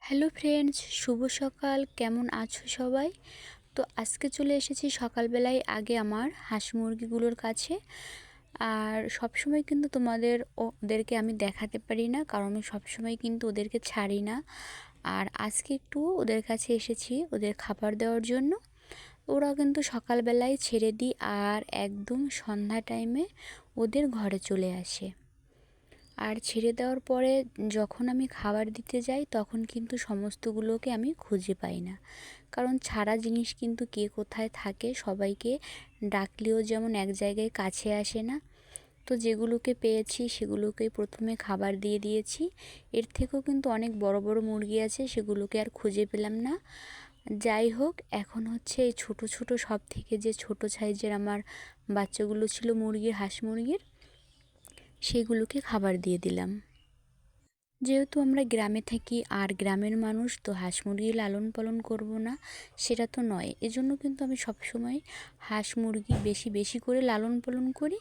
Hello friends, শুভ সকাল। কেমন আছো সবাই? তো আজকে চলে এসেছি সকালবেলায় আগে আমার হাঁস মুরগিগুলোর কাছে। আর সবসময় কিন্তু ওদেরকে আমি দেখাতে পারি না, কারণ আমি সবসময় কিন্তু ওদেরকে ছাড়ি না। আর আজকে একটু ওদের কাছে এসেছি ওদের খাবার দেওয়ার জন্য। ওরা কিন্তু সকালবেলায় ছেড়ে দিই আর একদম সন্ধ্যা টাইমে ওদের ঘরে চলে আসে। আর ছেড়ে দেওয়ার পরে যখন আমি খাবার দিতে যাই তখন কিন্তু সমস্তগুলোকে আমি খুঁজে পাই না, কারণ ছাড়া জিনিস কিন্তু কে কোথায় থাকে সবাইকে ডাকলেও যেমন এক জায়গায় কাছে আসে না। তো যেগুলোকে পেয়েছি সেগুলোকেই প্রথমে খাবার দিয়ে দিয়েছি। এর থেকেও কিন্তু অনেক বড় বড় মুরগি আছে, সেগুলোকে আর খুঁজে পেলাম না। যাই হোক, এখন হচ্ছে এই ছোট ছোট সব থেকে যে ছোট সাইজের আমার বাচ্চাগুলো ছিল মুরগির, হাঁস মুরগির, সেগুলোকে খাবার দিয়ে দিলাম। যেহেতু আমরা গ্রামে থাকি আর গ্রামের মানুষ, তো হাঁস মুরগি লালন পালন করব না সেটা তো নয়। এজন্য কিন্তু আমি সবসময় হাঁস মুরগি বেশি বেশি করে লালন পালন করি,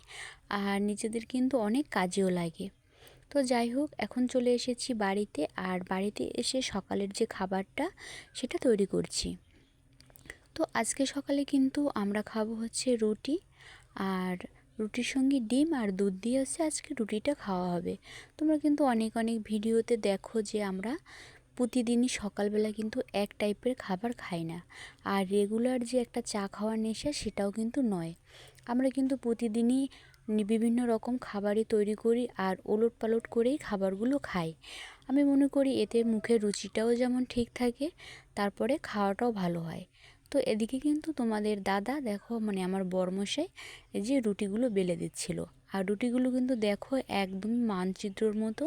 আর নিজেদের কিন্তু অনেক কাজেও লাগে। তো যাই হোক, এখন চলে এসেছি বাড়িতে, আর বাড়িতে এসে সকালের যে খাবারটা সেটা তৈরি করছি। তো আজকে সকালে কিন্তু আমরা খাবো হচ্ছে রুটি, আর রুটির সঙ্গে ডিম আর দুধ দিয়ে হচ্ছে আজকে রুটিটা খাওয়া হবে। তোমরা কিন্তু অনেক অনেক ভিডিওতে দেখো যে আমরা প্রতিদিনই সকালবেলা কিন্তু এক টাইপের খাবার খাই না, আর রেগুলার যে একটা চা খাওয়ার নেশা সেটাও কিন্তু নয়। আমরা কিন্তু প্রতিদিনই বিভিন্ন রকম খাবারই তৈরি করি আর ওলট পালট করেই খাবারগুলো খাই। আমি মনে করি এতে মুখের রুচিটাও যেমন ঠিক থাকে, তারপরে খাওয়াটাও ভালো হয়। তো এদিকে কিন্তু তোমাদের দাদা দেখো, মানে আমার বরমশাই, এই যে রুটিগুলো বেলে দিচ্ছিল। আর রুটিগুলো কিন্তু দেখো একদমই মানচিত্রর মতো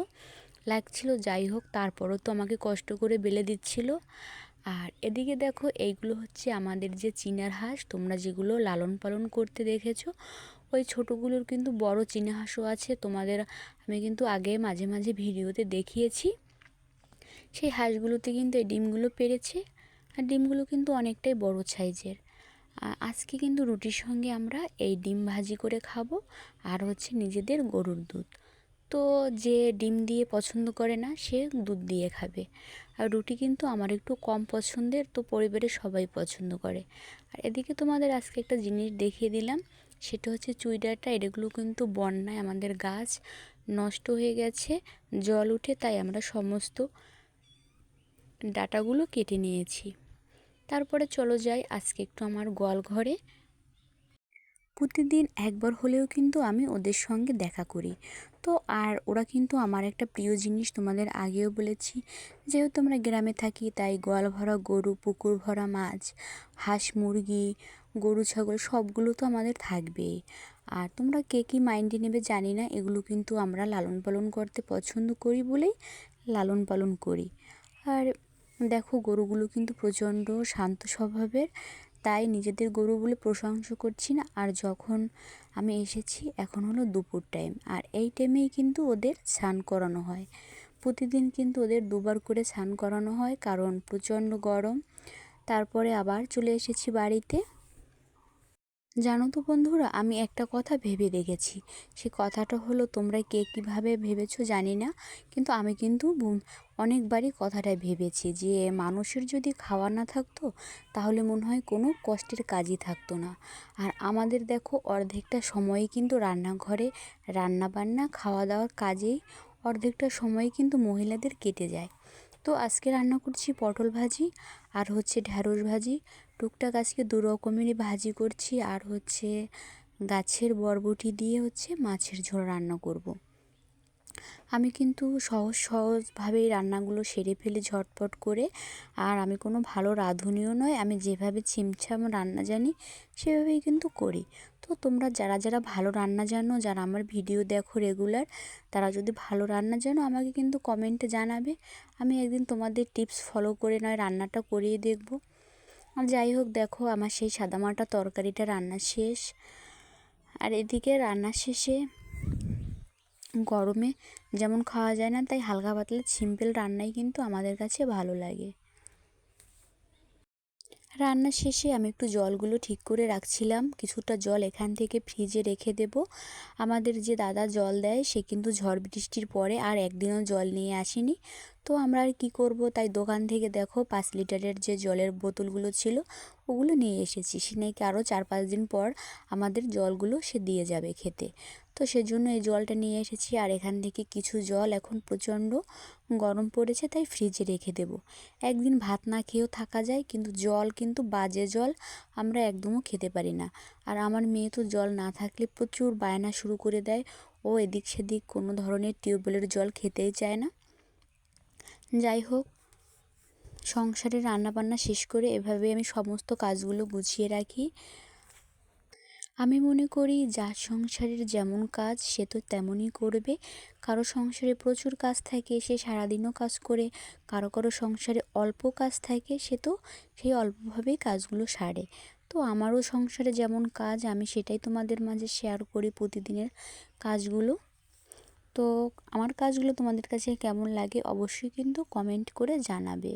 লাগছিল। যাই হোক, তারপরও তো আমাকে কষ্ট করে বেলে দিচ্ছিল। আর এদিকে দেখো, এইগুলো হচ্ছে আমাদের যে চীনার হাঁস, তোমরা যেগুলো লালন পালন করতে দেখেছো, ওই ছোটোগুলোর কিন্তু বড় চীনা হাঁসও আছে। তোমাদের আমি কিন্তু আগে মাঝে মাঝে ভিডিওতে দেখিয়েছি। সেই হাঁসগুলোতে কিন্তু এই ডিমগুলো পেড়েছে, আর ডিমগুলো কিন্তু অনেকটাই বড় সাইজের। আজকে কিন্তু রুটির সঙ্গে আমরা এই ডিম ভাজি করে খাবো, আর হচ্ছে নিজেদের গরুর দুধ। তো যে ডিম দিয়ে পছন্দ করে না সে দুধ দিয়ে খাবে। আর রুটি কিন্তু আমার একটু কম পছন্দের, তো পরিবারের সবাই পছন্দ করে। আর এদিকে তোমাদের আজকে একটা জিনিস দেখিয়ে দিলাম, সেটা হচ্ছে চুই ডাঁটা। এগুলো কিন্তু বন্যায় আমাদের গাছ নষ্ট হয়ে গেছে, জল উঠে, তাই আমরা সমস্ত ডাঁটাগুলো কেটে নিয়েছি। তারপরে চলো যাই আজকে একটু আমার গোয়াল ঘরে। প্রতিদিন একবার হলেও কিন্তু আমি ওদের সঙ্গে দেখা করি। তো আর ওরা কিন্তু আমার একটা প্রিয় জিনিস, তোমাদের আগেও বলেছি। যেহেতু আমরা গ্রামে থাকি তাই গোয়াল ভরা গরু, পুকুর ভরা মাছ, হাঁস মুরগি, গরু ছাগল সবগুলো তো আমাদের থাকবেই। আর তোমরা কে কী মাইন্ডে নেবে জানি না, এগুলো কিন্তু আমরা লালন পালন করতে পছন্দ করি বলেই লালন পালন করি। আর দেখো, গরুগুলো কিন্তু প্রচণ্ড শান্ত স্বভাবের, তাই নিজেদের গরু বলে প্রশংসা করছি না। আর যখন আমি এসেছি এখন হলো দুপুর টাইম, আর এই টাইমেই কিন্তু ওদের স্নান করানো হয়। প্রতিদিন কিন্তু ওদের দুবার করে স্নান করানো হয়, কারণ প্রচণ্ড গরম। তারপরে আবার চলে এসেছি বাড়িতে। জানো তো বন্ধুরা, আমি একটা কথা ভেবে দেখেছি। সে কথাটা হলো, তোমরা কে কীভাবে ভেবেছো জানি না, কিন্তু আমি কিন্তু অনেকবারই কথাটা ভেবেছি যে মানুষের যদি খাওয়া না থাকতো তাহলে মনে হয় কোনো কষ্টের কাজই থাকতো না। আর আমাদের দেখো অর্ধেকটা সময়ই কিন্তু রান্নাঘরে রান্নাবান্না খাওয়া দাওয়ার কাজেই অর্ধেকটা সময় কিন্তু মহিলাদের কেটে যায়। তো আজকে রান্না করছি পটল ভাজি আর হচ্ছে ঢ্যাঁড়স ভাজি। টুকটাক আজকে দু রকমেরই ভাজি করছি, আর হচ্ছে গাছের বরবটি দিয়ে হচ্ছে মাছের ঝোল রান্না করব। আমি কিন্তু সহজভাবেই রান্নাগুলো সেরে ফেলি ঝটপট করে। আর আমি কোনো ভালো রাঁধুনিও নয়, আমি যেভাবে ছিমছাম রান্না জানি সেভাবেই কিন্তু করি। তো তোমরা যারা যারা ভালো রান্না জানো, যারা আমার ভিডিও দেখো রেগুলার, তারা যদি ভালো রান্না জানো আমাকে কিন্তু কমেন্টে জানাবে। আমি একদিন তোমাদের টিপস ফলো করে নয় রান্নাটা করিয়ে দেখব। আর যাই হোক, দেখো আমার সেই সাদামাটা তরকারিটা রান্না শেষ। আর এদিকে রান্না শেষে গরমে যেমন খাওয়া যায় না, তাই হালকা পাতলা সিম্পল রান্নাই কিন্তু আমাদের কাছে ভালো লাগে। রান্না শেষে আমি একটু জলগুলো ঠিক করে রাখছিলাম, কিছুটা জল এখান থেকে ফ্রিজে রেখে দেব। আমাদের যে দাদা জল দেয় সে কিন্তু ঝড় বৃষ্টির পরে আর একদিনও জল নিয়ে আসেনি। তো আমরা আর কী করব, তাই দোকান থেকে দেখো 5 লিটারের যে জলের বোতলগুলো ছিল ওগুলো নিয়ে এসেছি। সে নাকি আরও 4-5 দিন পর আমাদের জলগুলো সে দিয়ে যাবে খেতে। তো সেজন্য এই জলটা নিয়ে এসেছি। আর এখান থেকে কিছু জল এখন প্রচণ্ড গরম পড়েছে, তাই ফ্রিজে রেখে দেব। একদিন ভাত না খেয়েও থাকা যায়, কিন্তু জল কিন্তু বাজে জল আমরা একদমও খেতে পারি না। আর আমার মেয়ে তো জল না থাকলে প্রচুর বায়না শুরু করে দেয়। ও এদিক সেদিক কোনো ধরনের টিউবওয়েলের জল খেতেই চায় না। যাই হোক, সংসারে রান্নাবান্না শেষ করে এভাবে আমি সমস্ত কাজগুলো গুছিয়ে রাখি। আমি মনে করি যার সংসারের যেমন কাজ সে তো তেমনই করবে। কারো সংসারে প্রচুর কাজ থাকে, সে সারাদিনও কাজ করে। কারো কারো সংসারে অল্প কাজ থাকে, সে তো সেই অল্পভাবেই কাজগুলো সারে। তো আমারও সংসারে যেমন কাজ, আমি সেটাই তোমাদের মাঝে শেয়ার করি প্রতিদিনের কাজগুলো। তো আমার কাজগুলো তোমাদের কাছে কেমন লাগে অবশ্যই কিন্তু কমেন্ট করে জানাবে।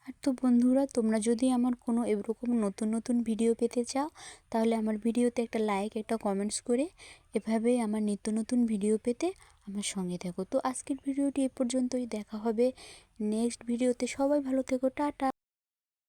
আর তো বন্ধুরা, তোমরা যদি আমার কোনো এরকম নতুন নতুন ভিডিও পেতে চাও, তাহলে আমার ভিডিওতে একটা লাইক, একটা কমেন্টস করে এভাবেই আমার নিত্য নতুন ভিডিও পেতে আমার সঙ্গে থাকো। তো আজকের ভিডিওটি এ পর্যন্তই, দেখা হবে নেক্সট ভিডিওতে। সবাই ভালো থেকো, টাটা।